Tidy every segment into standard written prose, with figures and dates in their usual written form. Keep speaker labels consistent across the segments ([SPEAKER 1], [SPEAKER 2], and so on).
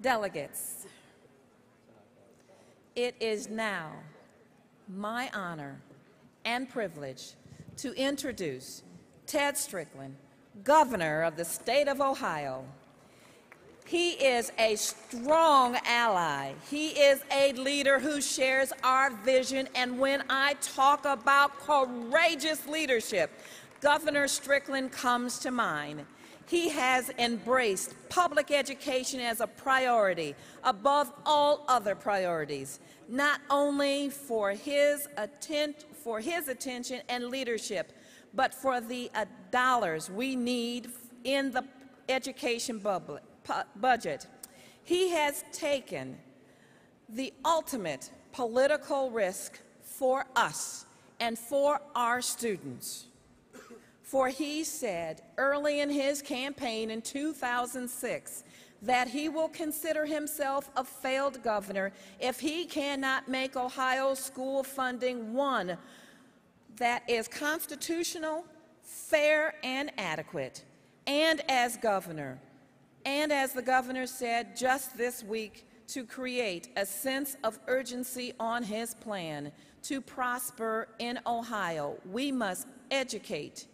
[SPEAKER 1] Delegates, it is now my honor and privilege to introduce Ted Strickland, Governor of the state of Ohio. He is a strong ally. He is a leader who shares our vision, and when I talk about courageous leadership, Governor Strickland comes to mind. He has embraced public education as a priority above all other priorities, not only for his attention and leadership, but for the dollars we need in the education budget. He has taken the ultimate political risk for us and for our students. For he said early in his campaign in 2006 that he will consider himself a failed governor if he cannot make Ohio school funding one that is constitutional, fair, and adequate. And as governor, and as the governor said just this week, to create a sense of urgency on his plan to prosper in Ohio, we must educate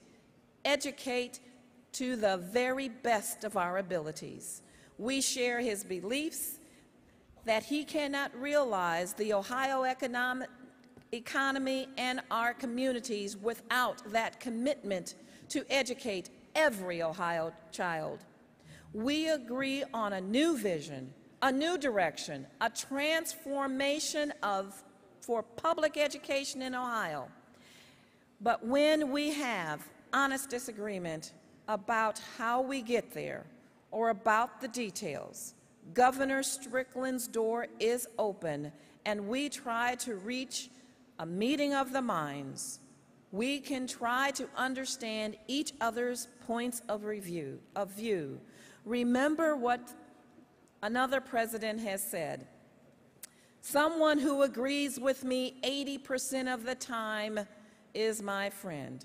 [SPEAKER 1] to the very best of our abilities. We share his beliefs that he cannot realize the Ohio economy and our communities without that commitment to educate every Ohio child. We agree on a new vision, a new direction, a transformation for public education in Ohio. But when we have honest disagreement about how we get there or about the details, Governor Strickland's door is open, and we try to reach a meeting of the minds. We can try to understand each other's points of view. Remember what another president has said: someone who agrees with me 80% of the time is my friend.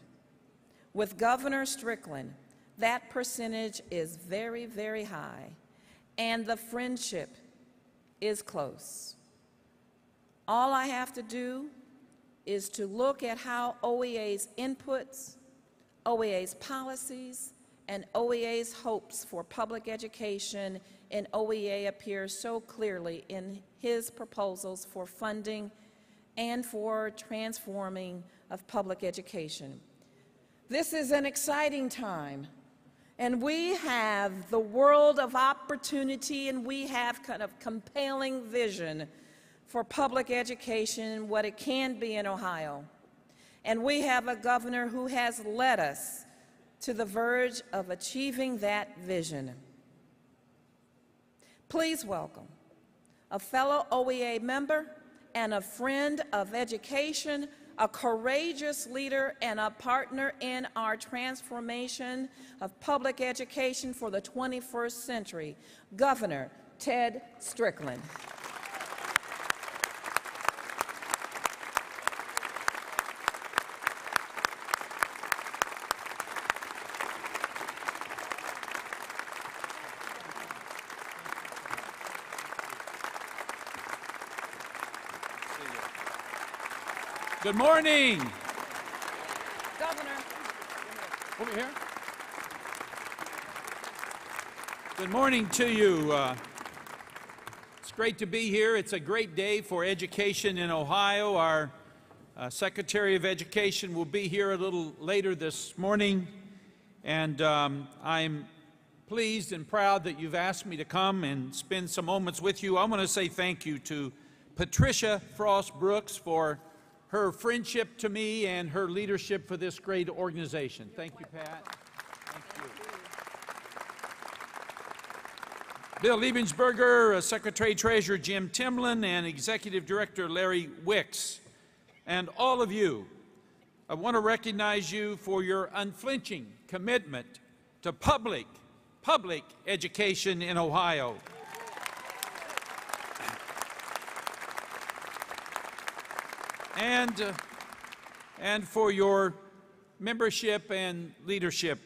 [SPEAKER 1] With Governor Strickland, that percentage is very, very high, and the friendship is close. All I have to do is to look at how OEA's inputs, OEA's policies, and OEA's hopes for public education in OEA appear so clearly in his proposals for funding and for transforming of public education. This is an exciting time, and we have the world of opportunity, and we have kind of compelling vision for public education, what it can be in Ohio. And we have a governor who has led us to the verge of achieving that vision. Please welcome a fellow OEA member and a friend of education, a courageous leader and a partner in our transformation of public education for the 21st century, Governor Ted Strickland.
[SPEAKER 2] Good morning.
[SPEAKER 1] Governor.
[SPEAKER 2] Over here. Good morning to you. It's great to be here. It's a great day for education in Ohio. Our Secretary of Education will be here a little later this morning, and I'm pleased and proud that you've asked me to come and spend some moments with you. I want to say thank you to Patricia Frost Brooks for her friendship to me and her leadership for this great organization. Thank you, Pat. Thank you. Bill Liebensberger, Secretary-Treasurer Jim Timlin, and Executive Director Larry Wicks. And all of you, I want to recognize you for your unflinching commitment to public education in Ohio. And for your membership and leadership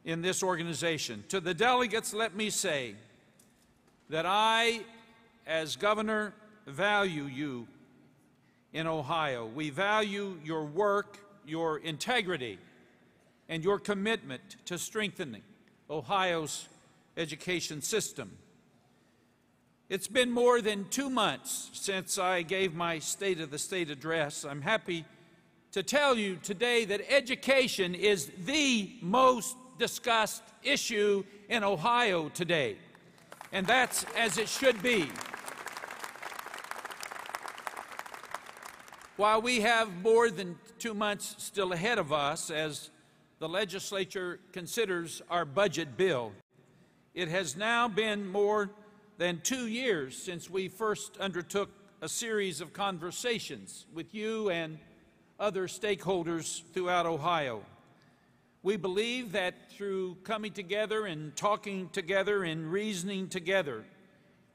[SPEAKER 2] in this organization. To the delegates, let me say, that I, as governor, value you in Ohio. We value your work, your integrity, and your commitment to strengthening Ohio's education system. It's been more than 2 months since I gave my State of the State address. I'm happy to tell you today that education is the most discussed issue in Ohio today, and that's as it should be. While we have more than 2 months still ahead of us as the legislature considers our budget bill, it has now been more than 2 years since we first undertook a series of conversations with you and other stakeholders throughout Ohio. We believe that through coming together and talking together and reasoning together,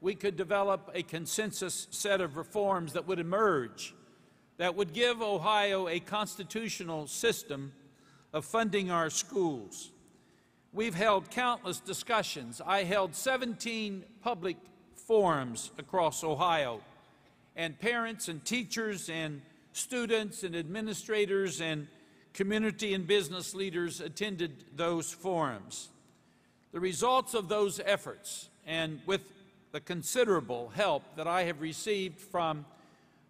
[SPEAKER 2] we could develop a consensus set of reforms that would emerge, that would give Ohio a constitutional system of funding our schools. We've held countless discussions. I held 17 public forums across Ohio, and parents and teachers and students and administrators and community and business leaders attended those forums. The results of those efforts, and with the considerable help that I have received from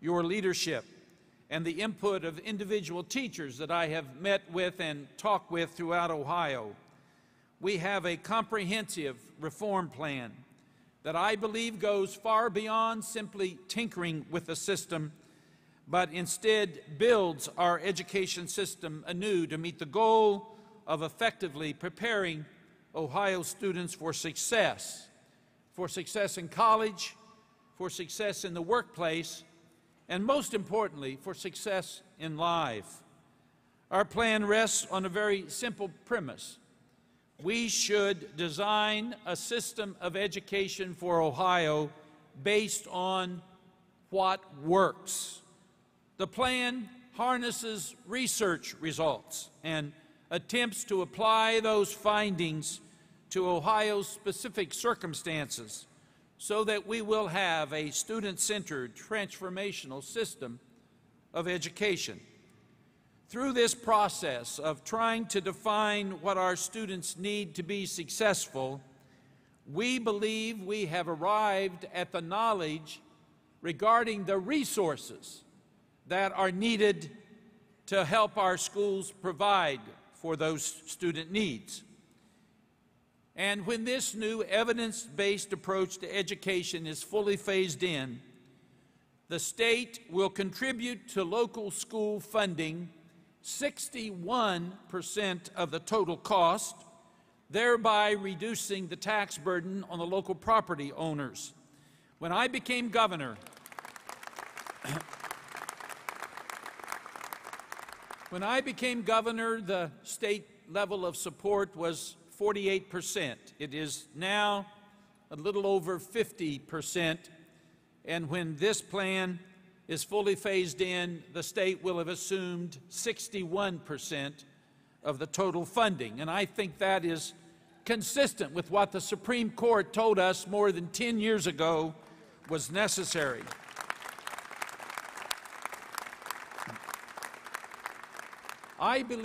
[SPEAKER 2] your leadership and the input of individual teachers that I have met with and talked with throughout Ohio, we have a comprehensive reform plan that I believe goes far beyond simply tinkering with the system, but instead builds our education system anew to meet the goal of effectively preparing Ohio students for success in college, for success in the workplace, and most importantly, for success in life. Our plan rests on a very simple premise. We should design a system of education for Ohio based on what works. The plan harnesses research results and attempts to apply those findings to Ohio's specific circumstances so that we will have a student-centered, transformational system of education. Through this process of trying to define what our students need to be successful, we believe we have arrived at the knowledge regarding the resources that are needed to help our schools provide for those student needs. And when this new evidence-based approach to education is fully phased in, the state will contribute to local school funding 61% of the total cost, thereby reducing the tax burden on the local property owners. When I became governor, the state level of support was 48%. It is now a little over 50%, and when this plan is fully phased in, the state will have assumed 61% of the total funding. And I think that is consistent with what the Supreme Court told us more than 10 years ago was necessary. I believe